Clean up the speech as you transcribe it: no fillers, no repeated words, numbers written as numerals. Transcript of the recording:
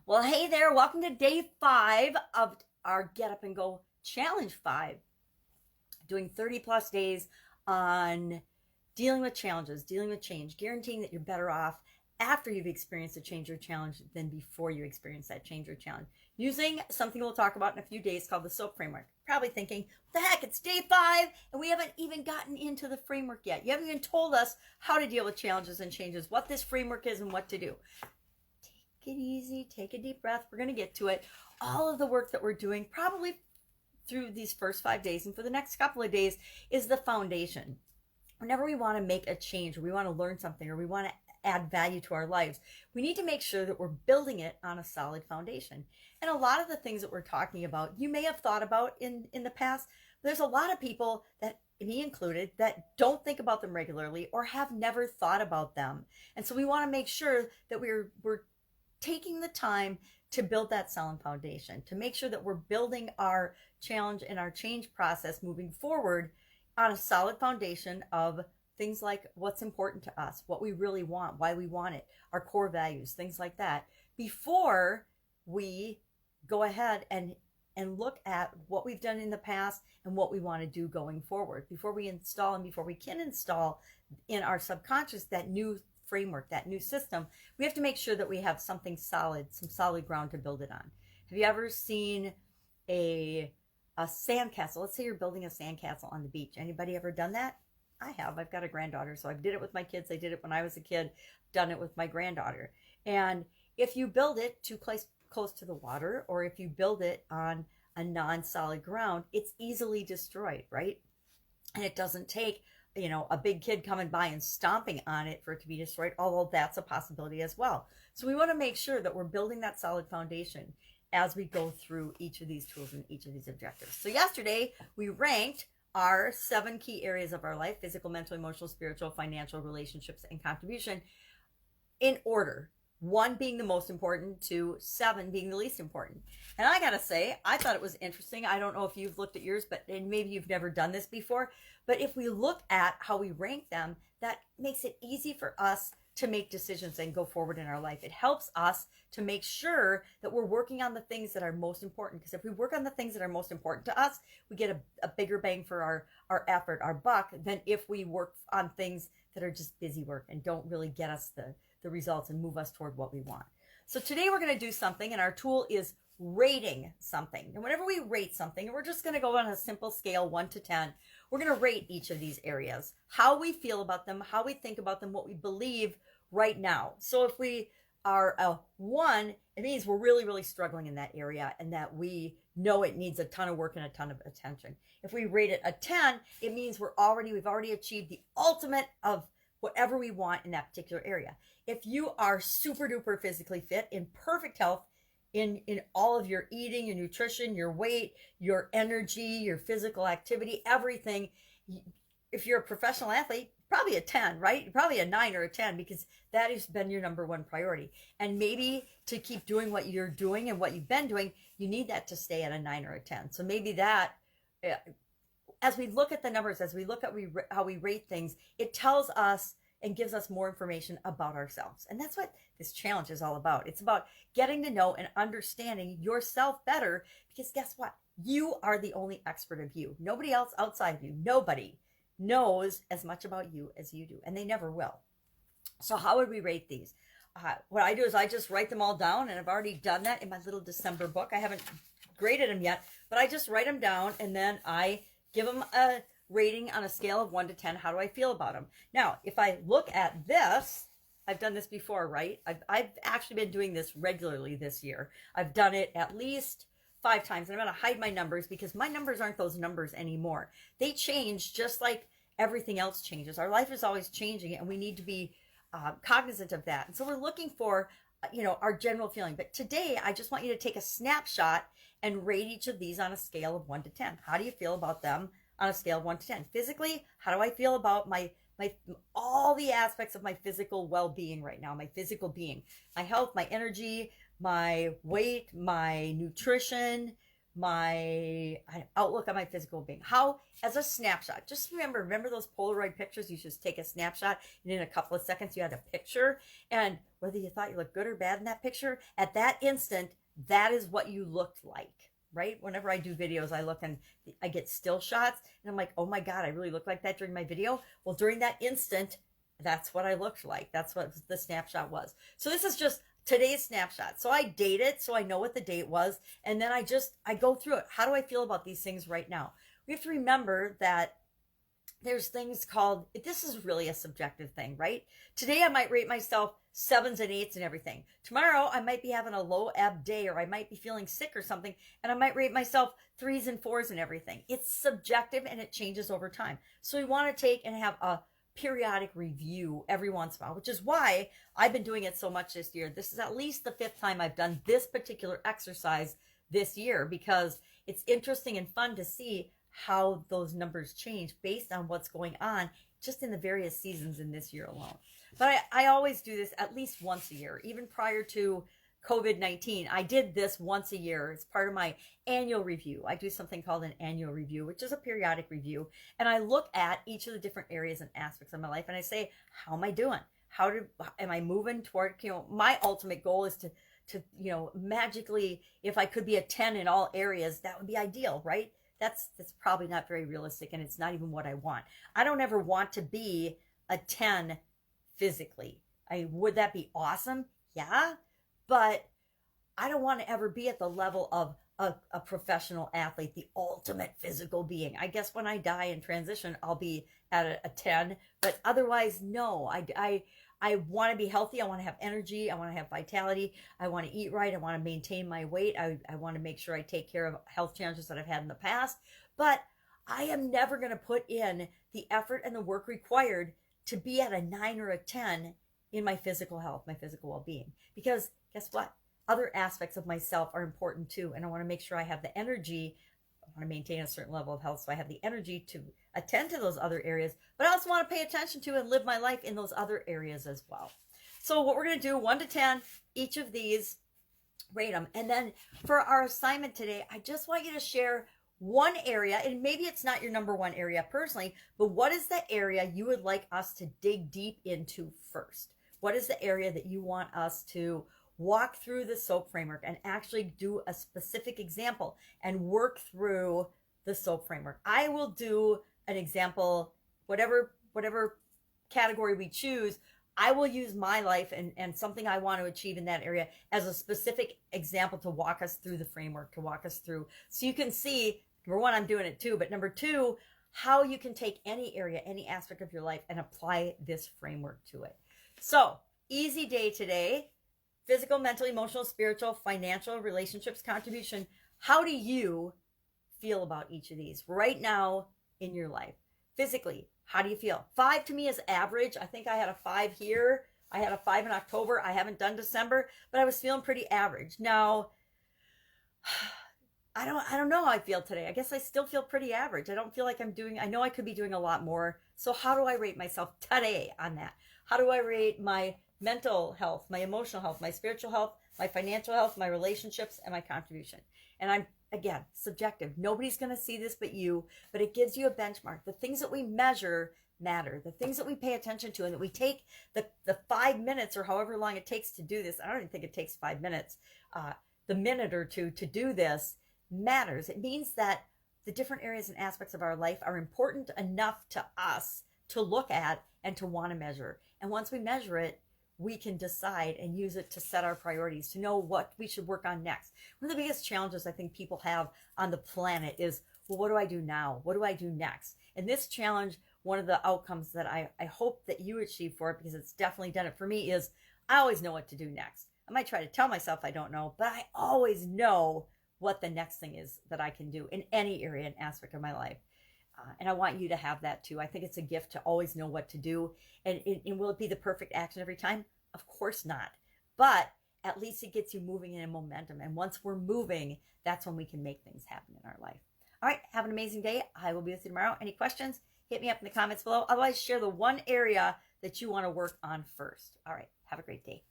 Well, hey there. Welcome to day 5 of our Get Up and Go Challenge 5. Doing 30 plus days on dealing with challenges, dealing with change, guaranteeing that you're better off after you've experienced a change or challenge than before you experience that change or challenge. Using something we'll talk about in a few days called the SOAP framework. Probably thinking, what the heck, it's day 5 and we haven't even gotten into the framework yet. You haven't even told us how to deal with challenges and changes, what this framework is and what to do. Take it easy, take a deep breath. We're going to get to it. All of the work that we're doing probably through these first 5 days and for the next couple of days is the foundation. Whenever we want to make a change or we want to learn something or we want to add value to our lives, we need to make sure that we're building it on a solid foundation. And a lot of the things that we're talking about, you may have thought about in the past. There's a lot of people, that me included, that don't think about them regularly or have never thought about them. And so we want to make sure that we're taking the time to build that solid foundation, to make sure that we're building our challenge and our change process moving forward on a solid foundation of things like what's important to us, what we really want, why we want it, our core values, things like that, before we go ahead and look at what we've done in the past and what we want to do going forward. Before we install and before we can install in our subconscious that new framework, that new system, we have to make sure that we have something solid, some solid ground to build it on. Have you ever seen a sandcastle? Let's say you're building a sandcastle on the beach. Anybody ever done that? I have. I've got a granddaughter, so I did it with my kids. I did it when I was a kid, done it with my granddaughter. And if you build it too close to the water, or if you build it on a non-solid ground, it's easily destroyed, right? And it doesn't take a big kid coming by and stomping on it for it to be destroyed, although that's a possibility as well. So we want to make sure that we're building that solid foundation as we go through each of these tools and each of these objectives. So yesterday we ranked our 7 key areas of our life: physical, mental, emotional, spiritual, financial, relationships, and contribution, in order. 1 being the most important to 7 being the least important. And I gotta say, I thought it was interesting. I don't know if you've looked at yours, and maybe you've never done this before, but if we look at how we rank them, that makes it easy for us to make decisions and go forward in our life. It helps us to make sure that we're working on the things that are most important, because if we work on the things that are most important to us, we get a bigger bang for our effort, our buck, than if we work on things that are just busy work and don't really get us the results and move us toward what we want. So today we're going to do something, and our tool is rating something. And whenever we rate something, and we're just going to go on a simple scale 1 to 10, we're going to rate each of these areas, how we feel about them, how we think about them, what we believe right now. So if we are a 1, it means we're really, really struggling in that area and that we know it needs a ton of work and a ton of attention. If we rate it a 10, it means we've already achieved the ultimate of whatever we want in that particular area. If you are super duper physically fit, in perfect health, in all of your eating, your nutrition, your weight, your energy, your physical activity, everything, if you're a professional athlete, probably a 10, right? Probably a 9 or a 10, because that has been your number 1 priority. And maybe to keep doing what you're doing and what you've been doing, you need that to stay at a 9 or a 10. So maybe that, as we look at the numbers, as we look at how we rate things, it tells us and gives us more information about ourselves. And that's what this challenge is all about. It's about getting to know and understanding yourself better, because guess what? You are the only expert of you. Nobody else outside of you, nobody knows as much about you as you do, and they never will. So how would we rate these? What I do is I just write them all down, and I've already done that in my little December book. I haven't graded them yet, but I just write them down, and then I give them a rating on a scale of 1 to 10. How do I feel about them? Now, if I look at this, I've done this before, right? I've actually been doing this regularly this year. I've done it at least 5 times, and I'm going to hide my numbers because my numbers aren't those numbers anymore. They change just like everything else changes. Our life is always changing, and we need to be cognizant of that. And so we're looking for, our general feeling. But today, I just want you to take a snapshot and rate each of these on a scale of 1 to 10. How do you feel about them on a scale of 1 to 10? Physically, how do I feel about my all the aspects of my physical well-being right now, my physical being, my health, my energy, my weight, my nutrition, my outlook on my physical being. How, as a snapshot, just remember those Polaroid pictures? You just take a snapshot and in a couple of seconds you had a picture, and whether you thought you looked good or bad in that picture, at that instant, that is what you looked like, right? Whenever I do videos, I look and I get still shots and I'm like, oh my God, I really look like that during my video. Well, during that instant, that's what I looked like. That's what the snapshot was. So this is just today's snapshot. So I date it so I know what the date was, and then I go through it. How do I feel about these things right now? We have to remember that there's things called, this is really a subjective thing, right? Today I might rate myself 7s and 8s and everything. Tomorrow I might be having a low ebb day, or I might be feeling sick or something, and I might rate myself 3s and 4s and everything. It's subjective and it changes over time. So we want to take and have a periodic review every once in a while, which is why I've been doing it so much this year. This is at least the 5th time I've done this particular exercise this year, because it's interesting and fun to see how those numbers change based on what's going on just in the various seasons in this year alone. But I always do this at least once a year. Even prior to COVID-19, I did this once a year. It's part of my annual review. I do something called an annual review, which is a periodic review. And I look at each of the different areas and aspects of my life and I say, how am I doing? Am I moving toward, my ultimate goal is to, magically, if I could be a 10 in all areas, that would be ideal, right? That's probably not very realistic, and it's not even what I want. I don't ever want to be a 10 physically. Would that be awesome? Yeah. But I don't want to ever be at the level of a professional athlete, the ultimate physical being. I guess when I die and transition, I'll be at a 10. But otherwise, no. I want to be healthy. I want to have energy. I want to have vitality. I want to eat right. I want to maintain my weight. I want to make sure I take care of health challenges that I've had in the past. But I am never going to put in the effort and the work required to be at a 9 or a 10 in my physical health, my physical well-being. Because guess what? Other aspects of myself are important too. And I want to make sure I have the energy. I want to maintain a certain level of health, so I have the energy to attend to those other areas. But I also want to pay attention to and live my life in those other areas as well. So what we're going to do, 1 to 10, each of these, rate them. And then for our assignment today, I just want you to share one area, and maybe it's not your number one area personally, but what is the area you would like us to dig deep into first? What is the area that you want us to walk through the SOAP framework and actually do a specific example and work through the SOAP framework? I will do an example, whatever category we choose. I will use my life and something I want to achieve in that area as a specific example to walk us through the framework, to walk us through. So you can see, number one, I'm doing it too, but number two, how you can take any area, any aspect of your life and apply this framework to it. So, easy day today. Physical, mental, emotional, spiritual, financial, relationships, contribution. How do you feel about each of these right now in your life? Physically, how do you feel? 5 to me is average. I think I had a 5 here. I had a 5 in October. I haven't done December, but I was feeling pretty average. Now, I don't know how I feel today. I guess I still feel pretty average. I don't feel like I know I could be doing a lot more. So how do I rate myself today on that? How do I rate my mental health, my emotional health, my spiritual health, my financial health, my relationships, and my contribution? And I'm, again, subjective. Nobody's going to see this but you, but it gives you a benchmark. The things that we measure matter. The things that we pay attention to and that we take the 5 minutes or however long it takes to do this. I don't even think it takes 5 minutes. The minute or two to do this matters. It means that the different areas and aspects of our life are important enough to us to look at and to want to measure. And once we measure it, we can decide and use it to set our priorities, to know what we should work on next. One of the biggest challenges I think people have on the planet is, well, what do I do now? What do I do next? And this challenge, one of the outcomes that I hope that you achieve for it, because it's definitely done it for me, is I always know what to do next. I might try to tell myself I don't know, but I always know what the next thing is that I can do in any area and aspect of my life. And I want you to have that too. I think it's a gift to always know what to do. And will it be the perfect action every time? Of course not. But at least it gets you moving in a momentum. And once we're moving, that's when we can make things happen in our life. All right, have an amazing day. I will be with you tomorrow. Any questions? Hit me up in the comments below. Otherwise, share the one area that you want to work on first. All right, have a great day.